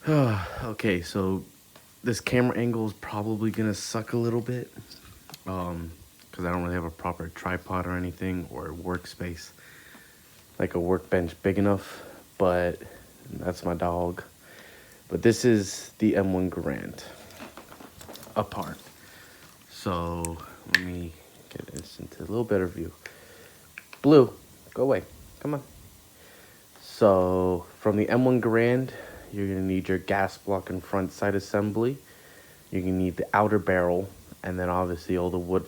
Okay, so this camera angle is probably gonna suck a little bit, because I don't really have a proper tripod or anything or workspace, like a workbench big enough. But that's my dog. But this is the M1 Garand apart. So let me get this into a little better view. Blue, go away. Come on. So from the M1 Garand, you're gonna need your gas block and front sight assembly. You're gonna need the outer barrel, and then obviously all the wood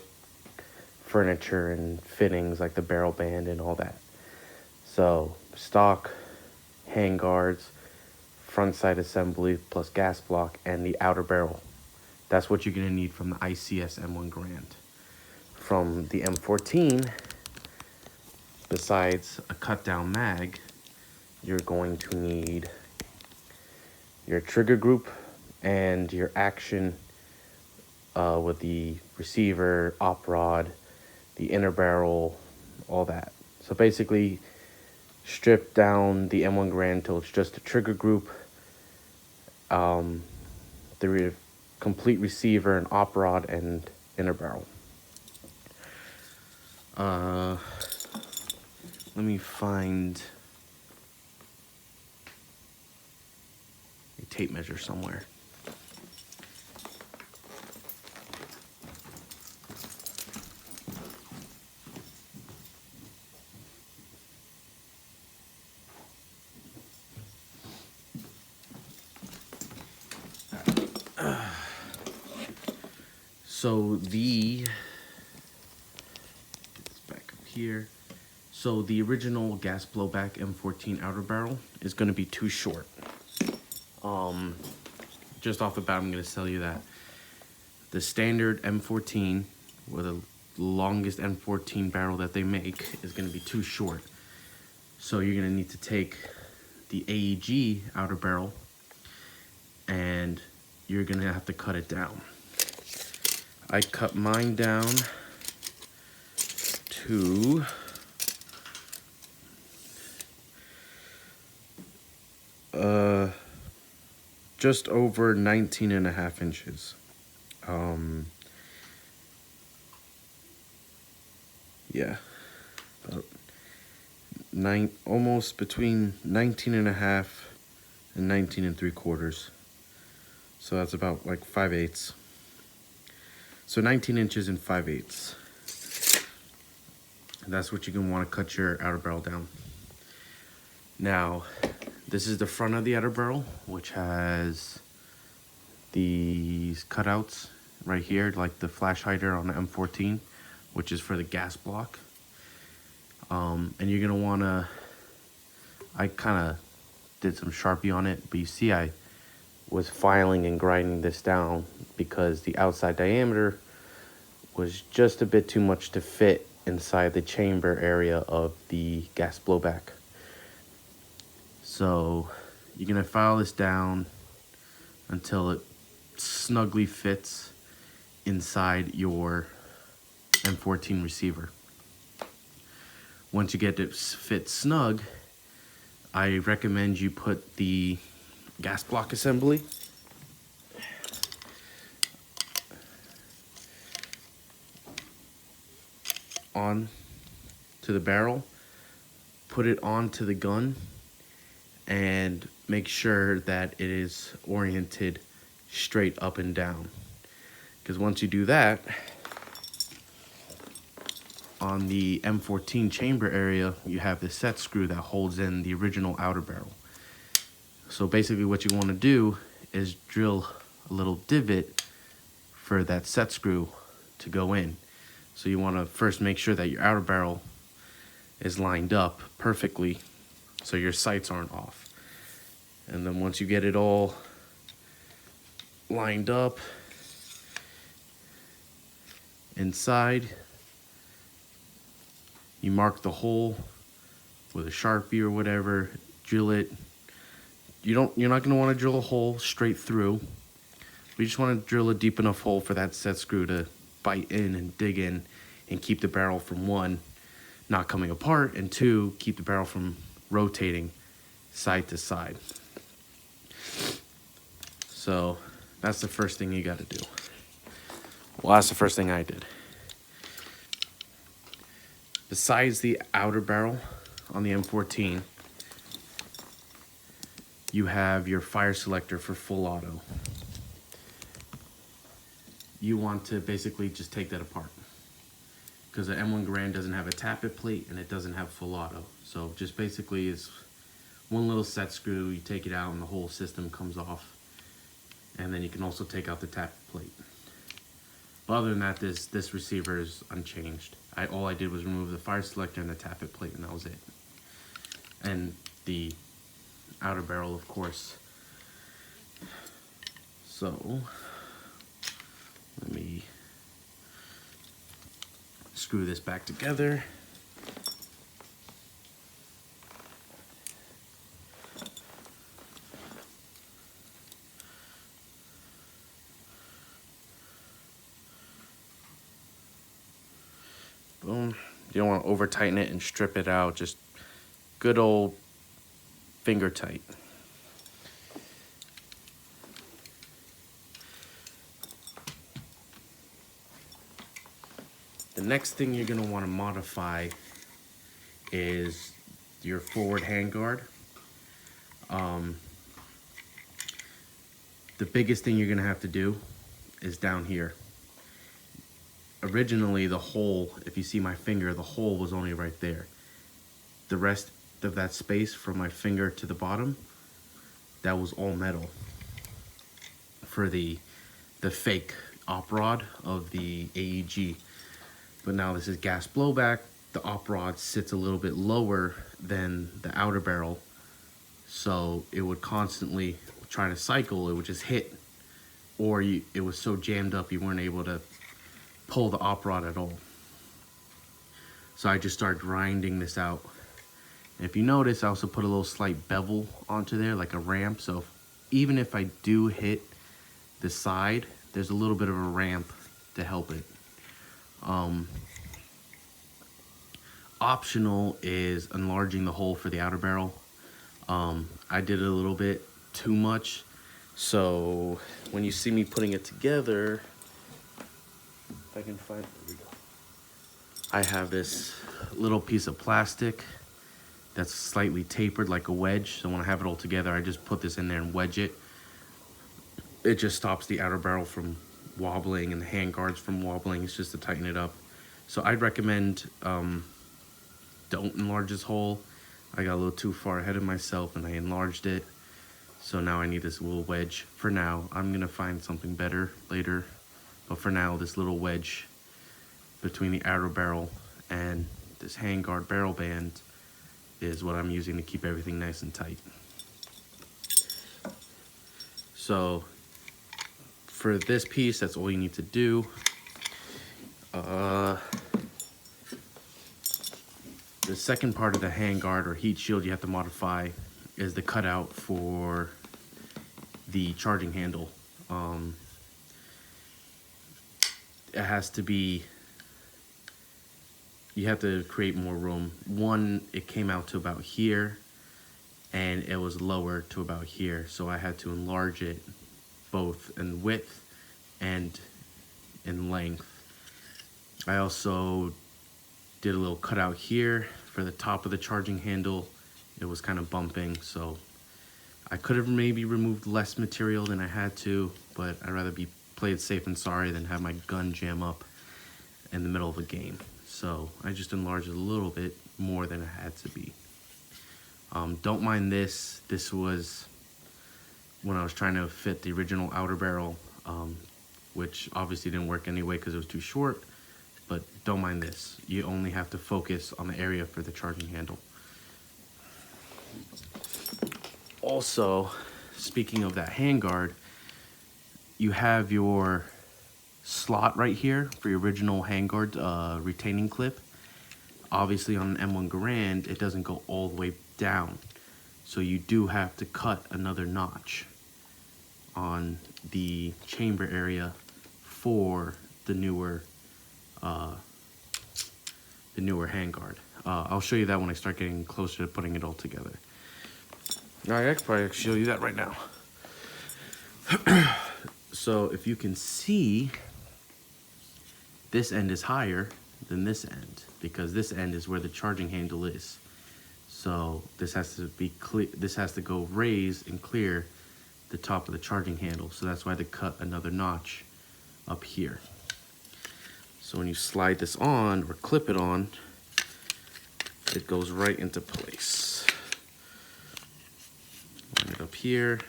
furniture and fittings like the barrel band and all that. So stock, handguards, front sight assembly plus gas block, and the outer barrel. That's what you're gonna need from the ICS M1 Garand. From the M14, besides a cut down mag, you're going to need your trigger group and your action with the receiver, op rod, the inner barrel, all that. So basically, strip down the M1 Garand till it's just a trigger group, the complete receiver, and op rod, and inner barrel. Let me find a tape measure somewhere. So it's back up here. So the original gas blowback M14 outer barrel is going to be too short. Just off the bat, I'm going to tell you that the standard M14, or the longest M14 barrel that they make, is going to be too short. So you're going to need to take the AEG outer barrel and you're going to have to cut it down. I cut mine down to just over 19.5 inches. Yeah, about almost between 19.5 and 19 3/4. So that's about like 5/8. So 19 inches and 5/8. That's what you're gonna want to cut your outer barrel down. Now, this is the front of the outer barrel, which has these cutouts right here, like the flash hider on the M14, which is for the gas block. And you're gonna wanna, I kind of did some Sharpie on it, but you see I was filing and grinding this down because the outside diameter was just a bit too much to fit inside the chamber area of the gas blowback. So you're gonna file this down until it snugly fits inside your M14 receiver. Once you get it fit snug, I recommend you put the gas block assembly on to the barrel, put it onto the gun, and make sure that it is oriented straight up and down. Because once you do that, on the M14 chamber area, you have the set screw that holds in the original outer barrel. So basically what you want to do is drill a little divot for that set screw to go in. So you want to first make sure that your outer barrel is lined up perfectly so your sights aren't off. And then once you get it all lined up inside, you mark the hole with a Sharpie or whatever, drill it. You're not going to want to drill a hole straight through. We just want to drill a deep enough hole for that set screw to bite in and dig in and keep the barrel from, one, not coming apart, and two, keep the barrel from rotating side to side. So that's the first thing you got to do. Well, that's the first thing I did. Besides the outer barrel on the M14, you have your fire selector for full auto. You want to basically just take that apart, because the M1 Garand doesn't have a tappet plate and it doesn't have full auto. So just basically is one little set screw, you take it out and the whole system comes off. And then you can also take out the tappet plate. But other than that, this receiver is unchanged. All I did was remove the fire selector and the tappet plate, and that was it. And the outer barrel, of course. So let me screw this back together. Boom. You don't want to over tighten it and strip it out, just good old finger tight. The next thing you're going to want to modify is your forward handguard. The biggest thing you're going to have to do is down here. Originally, the hole, if you see my finger, the hole was only right there. The rest of that space from my finger to the bottom, that was all metal for the fake op rod of the AEG. But now this is gas blowback. The op rod sits a little bit lower than the outer barrel, so it would constantly try to cycle. It would just hit, or it was so jammed up you weren't able to pull the op rod at all. So I just started grinding this out. And if you notice, I also put a little slight bevel onto there, like a ramp. So even if I do hit the side, there's a little bit of a ramp to help it. Optional is enlarging the hole for the outer barrel. I did it a little bit too much. So when you see me putting it together, if I can find, there we go. I have this little piece of plastic that's slightly tapered like a wedge. So when I have it all together, I just put this in there and wedge it. It just stops the outer barrel from wobbling and the hand guards from wobbling. It's just to tighten it up. So I'd recommend don't enlarge this hole. I got a little too far ahead of myself and I enlarged it. So now I need this little wedge. For now, I'm gonna find something better later. But for now, this little wedge between the outer barrel and this handguard barrel band is what I'm using to keep everything nice and tight. So for this piece, that's all you need to do. The second part of the handguard or heat shield you have to modify is the cutout for the charging handle. It has to be, you have to create more room. One, it came out to about here and it was lower to about here. So I had to enlarge it both in width and in length. I also did a little cutout here for the top of the charging handle. It was kind of bumping, so I could have maybe removed less material than I had to, but I'd rather play it safe and sorry than have my gun jam up in the middle of a game. So I just enlarged it a little bit more than it had to be. Don't mind this. This was when I was trying to fit the original outer barrel, which obviously didn't work anyway because it was too short. But don't mind this. You only have to focus on the area for the charging handle. Also, speaking of that handguard, you have your slot right here for your original handguard retaining clip. Obviously on an M1 Garand, it doesn't go all the way down. So you do have to cut another notch on the chamber area for the newer handguard. I'll show you that when I start getting closer to putting it all together. All right, I can probably show you that right now. So if you can see, this end is higher than this end because this end is where the charging handle is. So this has to be clear. This has to go raise and clear the top of the charging handle. So that's why they cut another notch up here. So when you slide this on or clip it on, it goes right into place. Line it up here,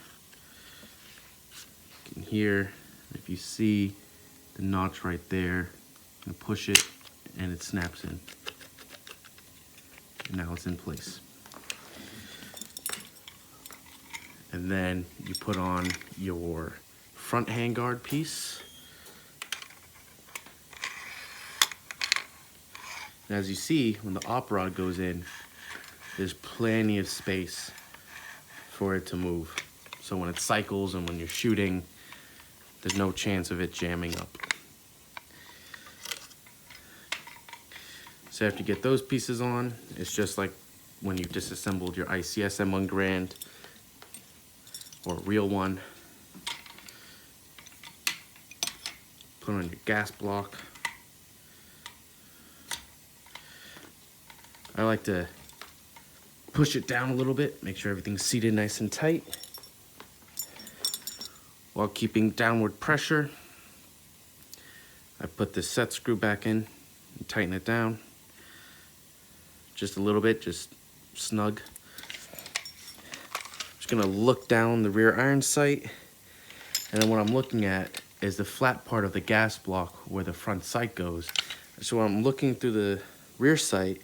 in here. If you see the notch right there, you push it and it snaps in. And now it's in place. And then you put on your front handguard piece. And as you see, when the op rod goes in, there's plenty of space for it to move. So when it cycles and when you're shooting, there's no chance of it jamming up. So after you get those pieces on, it's just like when you disassembled your ICS M1 Garand or a real one. Put on your gas block. I like to push it down a little bit, make sure everything's seated nice and tight while keeping downward pressure. I put this set screw back in and tighten it down just a little bit, just snug. Just gonna look down the rear iron sight, and then what I'm looking at is the flat part of the gas block where the front sight goes. So I'm looking through the rear sight,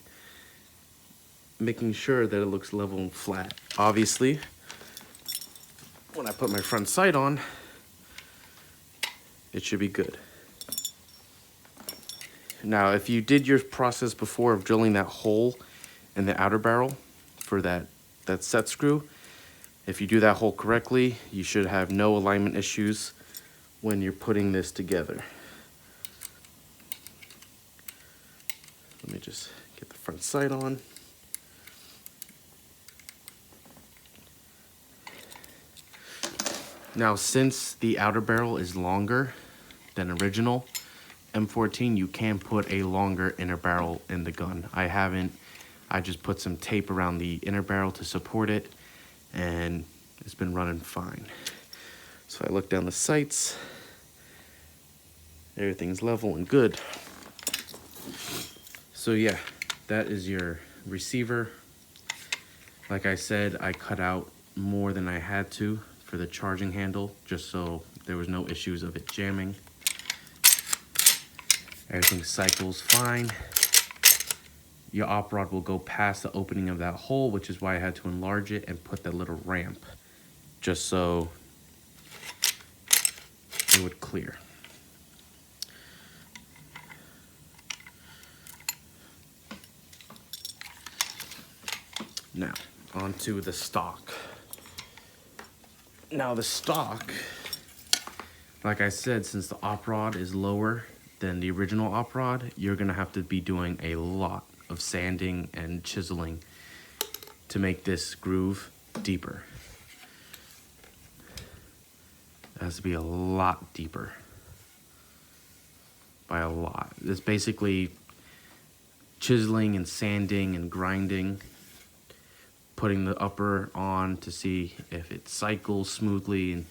making sure that it looks level and flat. Obviously, when I put my front sight on, it should be good. Now, if you did your process before of drilling that hole in the outer barrel for that set screw, if you do that hole correctly, you should have no alignment issues when you're putting this together. Let me just get the front sight on. Now, since the outer barrel is longer than original M14, you can put a longer inner barrel in the gun. I haven't. I just put some tape around the inner barrel to support it, and it's been running fine. So I look down the sights. Everything's level and good. So yeah, that is your receiver. Like I said, I cut out more than I had to for the charging handle, just so there was no issues of it jamming. Everything cycles fine. Your op rod will go past the opening of that hole, which is why I had to enlarge it and put that little ramp, just so it would clear. Now, onto the stock. Now the stock, like I said, since the op rod is lower than the original op rod, you're gonna have to be doing a lot of sanding and chiseling to make this groove deeper. It has to be a lot deeper, by a lot. It's basically chiseling and sanding and grinding, putting the upper on to see if it cycles smoothly, and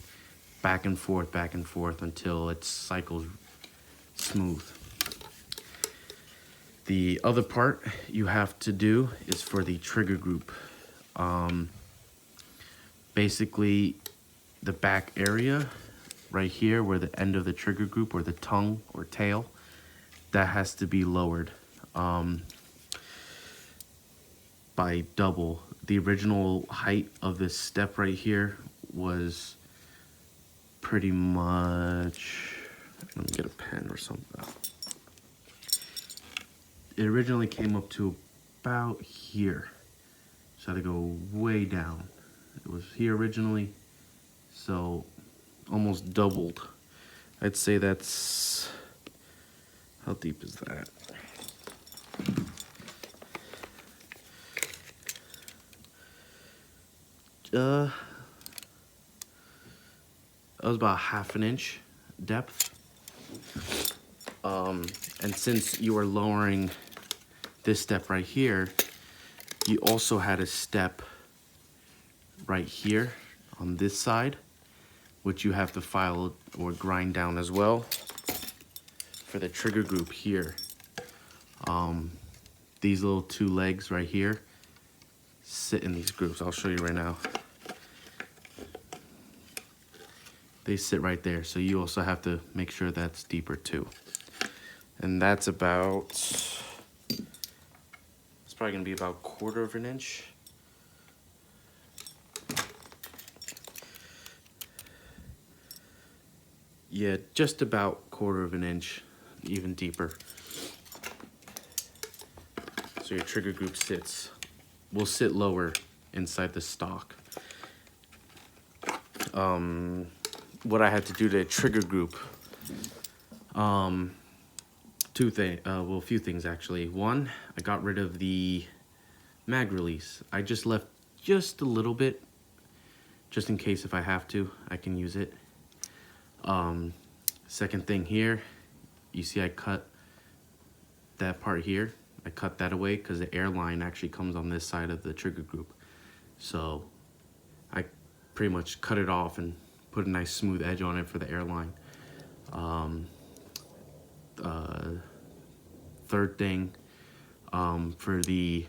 back and forth until it cycles smooth. The other part you have to do is for the trigger group. Basically, the back area right here where the end of the trigger group or the tongue or tail, that has to be lowered by double. The original height of this step right here was pretty much, let me get a pen or something. It originally came up to about here, so I had to go way down. It was here originally, so almost doubled. I'd say that's, how deep is that? That was about 1/2 inch depth. And since you are lowering this step right here, you also had a step right here on this side, which you have to file or grind down as well for the trigger group here. These little 2 legs right here sit in these grooves. I'll show you right now. They sit right there, so you also have to make sure that's deeper too. And that's about, it's probably gonna be about 1/4 inch. Yeah, just about 1/4 inch, even deeper. So your trigger group will sit lower inside the stock. What I had to do to trigger group, a few things actually. One, I got rid of the mag release. I just left just a little bit, just in case if I have to, I can use it. Second thing here, you see I cut that part here. I cut that away because the air line actually comes on this side of the trigger group. So I pretty much cut it off and put a nice smooth edge on it for the airline. Third thing, for the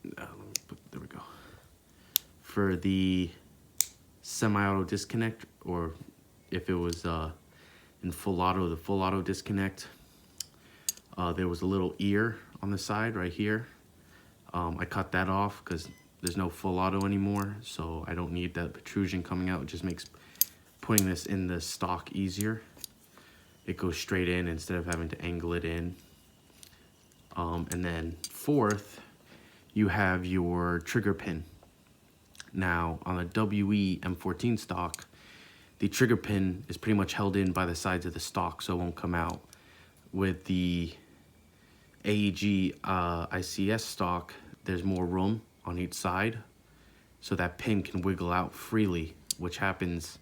there we go. For the semi-auto disconnect, or if it was in full auto, the full auto disconnect, there was a little ear on the side right here. I cut that off because there's no full auto anymore, so I don't need that protrusion coming out. It just makes putting this in the stock easier. It goes straight in instead of having to angle it in. And then fourth, you have your trigger pin. Now on a WE M14 stock, the trigger pin is pretty much held in by the sides of the stock, so it won't come out. With the AEG ICS stock, there's more room on each side, so that pin can wiggle out freely, which happens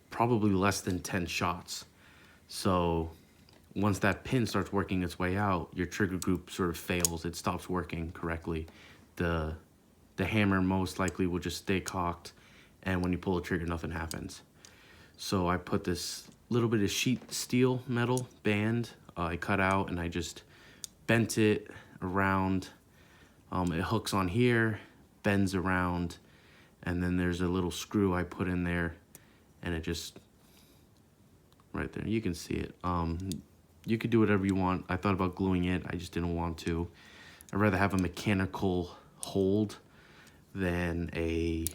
probably less than 10 shots. So once that pin starts working its way out, your trigger group sort of fails. It stops working correctly. The hammer most likely will just stay cocked, and when you pull the trigger, nothing happens. So I put this little bit of sheet steel metal band I cut out, and I just bent it around. It hooks on here, bends around, and then there's a little screw I put in there, and it just, right there, you can see it. You could do whatever you want. I thought about gluing it, I just didn't want to. I'd rather have a mechanical hold than a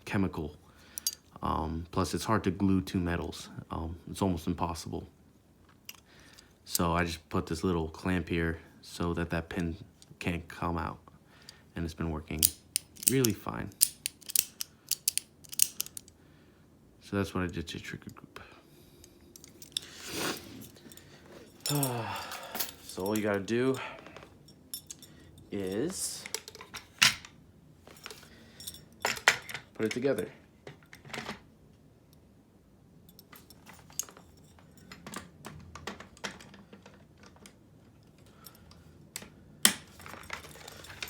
chemical. Plus it's hard to glue 2 metals. It's almost impossible. So I just put this little clamp here so that that pin can't come out, and it's been working really fine. So that's what I did to trigger group. So all you gotta do is put it together.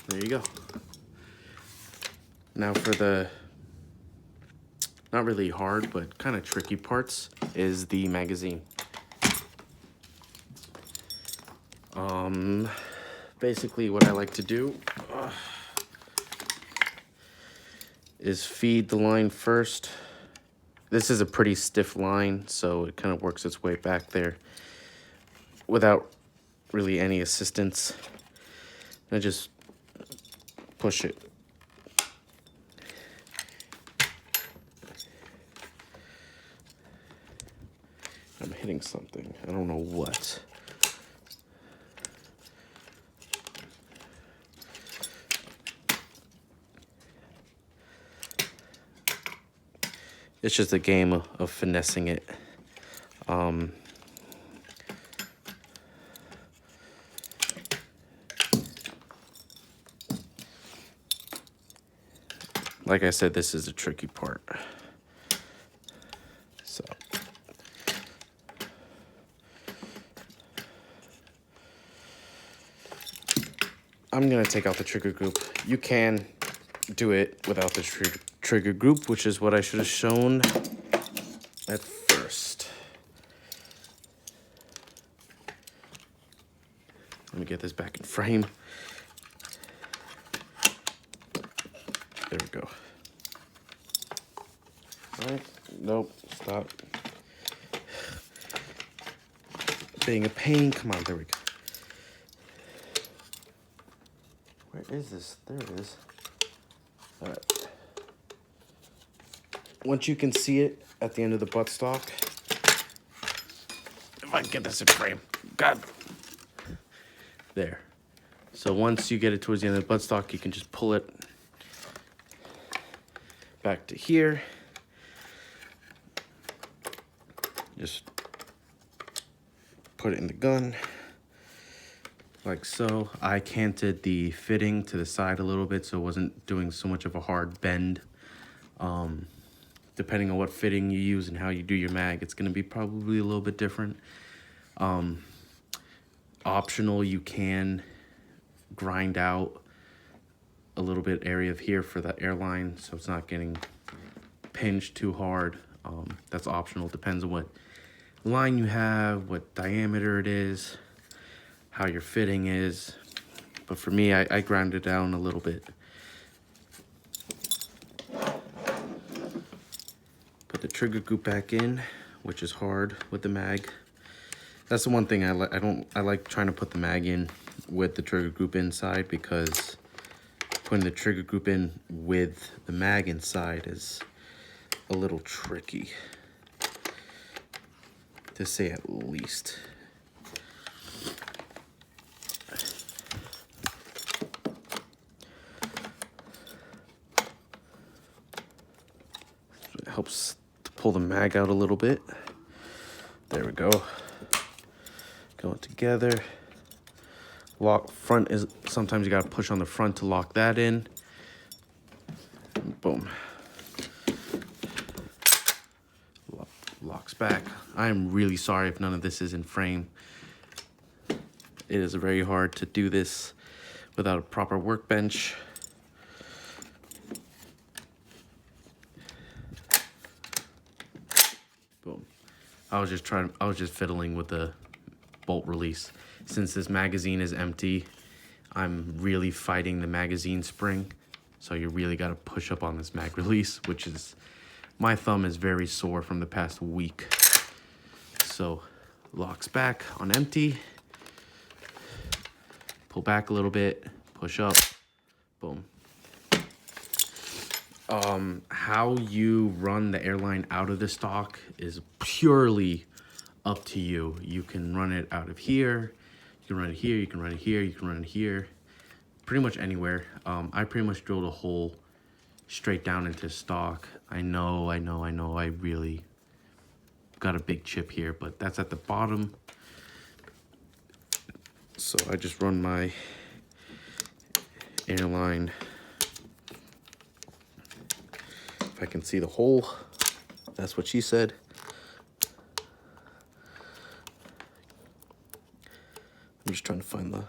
There you go. Now for the not really hard but kind of tricky parts is the magazine. Basically what I like to do is feed the line first. This is a pretty stiff line, so it kind of works its way back there without really any assistance. I just push it. I'm hitting something. I don't know what. It's just a game of finessing it. like I said, this is a tricky part. So I'm gonna take out the trigger group. You can do it without the trigger group, which is what I should have shown at first. Let me get this back in frame. There we go. All right, nope, stop. Being a pain, come on, there we go. Where is this? There it is. All right. Once you can see it at the end of the buttstock, if I can get this in frame, God. There. So once you get it towards the end of the buttstock, you can just pull it back to here. Just put it in the gun, like so. I canted the fitting to the side a little bit so it wasn't doing so much of a hard bend. Depending on what fitting you use and how you do your mag, it's gonna be probably a little bit different. Optional, you can grind out a little bit area of here for the airline so it's not getting pinched too hard. That's optional, depends on what line you have, what diameter it is, how your fitting is. But for me, I ground it down a little bit. Put the trigger group back in, which is hard with the mag. That's the one thing I like trying to put the mag in with the trigger group inside, because putting the trigger group in with the mag inside is a little tricky, to say at least. It helps to pull the mag out a little bit. There we go. Going together. Lock front is, sometimes you gotta push on the front to lock that in. Boom. Locks back. I am really sorry if none of this is in frame. It is very hard to do this without a proper workbench. Boom. I was just fiddling with the bolt release. Since this magazine is empty, I'm really fighting the magazine spring. So you really gotta push up on this mag release, which is, my thumb is very sore from the past week. So locks back on empty. Pull back a little bit, push up, boom. How you run the airline out of the stock is purely up to you. You can run it out of here, you can run it here, you can run it here, you can run it here, pretty much anywhere. I pretty much drilled a hole straight down into stock. I know, I really got a big chip here, but that's at the bottom. So I just run my airline. If I can see the hole, that's what she said. I'm just trying to find the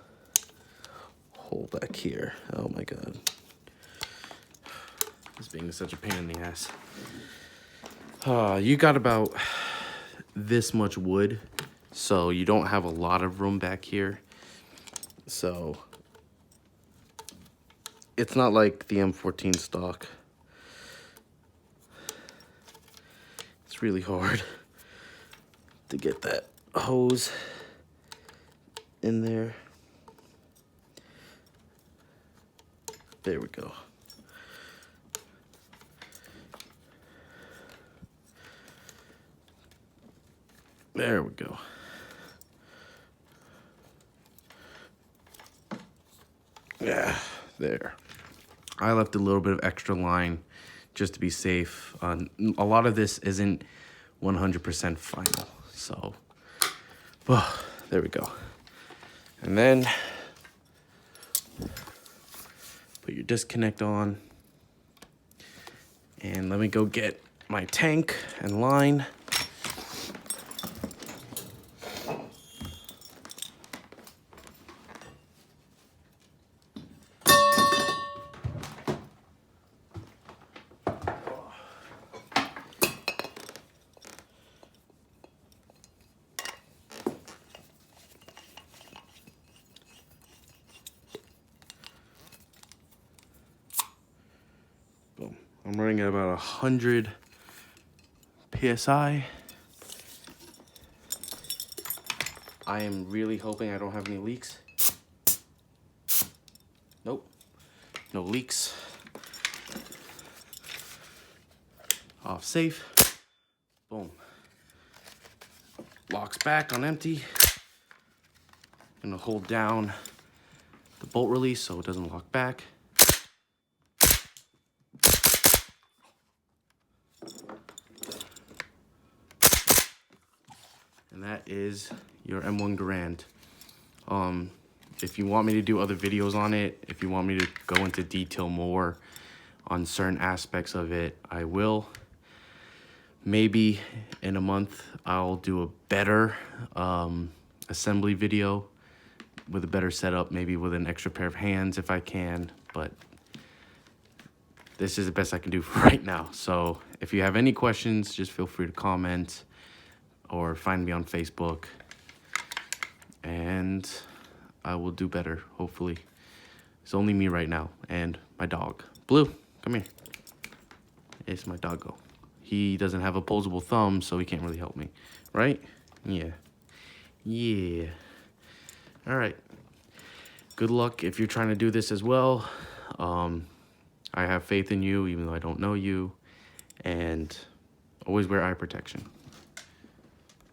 hole back here. Oh my God. This being such a pain in the ass. You got about this much wood, so you don't have a lot of room back here. So it's not like the M14 stock. It's really hard to get that hose in there. There we go. There we go. Yeah, there. I left a little bit of extra line just to be safe. A lot of this isn't 100% final, so there we go. And then put your disconnect on. And let me go get my tank and line. Boom. I'm running at about 100 PSI. I am really hoping I don't have any leaks. Nope, no leaks. Off safe. Boom. Locks back on empty. Gonna hold down the bolt release so it doesn't lock back. And that is your M1 Garand. If you want me to do other videos on it, if you want me to go into detail more on certain aspects of it, I will. Maybe in a month, I'll do a better assembly video with a better setup, maybe with an extra pair of hands if I can, but this is the best I can do for right now. So if you have any questions, just feel free to comment or find me on Facebook, and I will do better, hopefully. It's only me right now and my dog. Blue, come here. It's my doggo. He doesn't have opposable thumbs, so he can't really help me, right? Yeah. Yeah. All right. Good luck if you're trying to do this as well. I have faith in you, even though I don't know you. And always wear eye protection.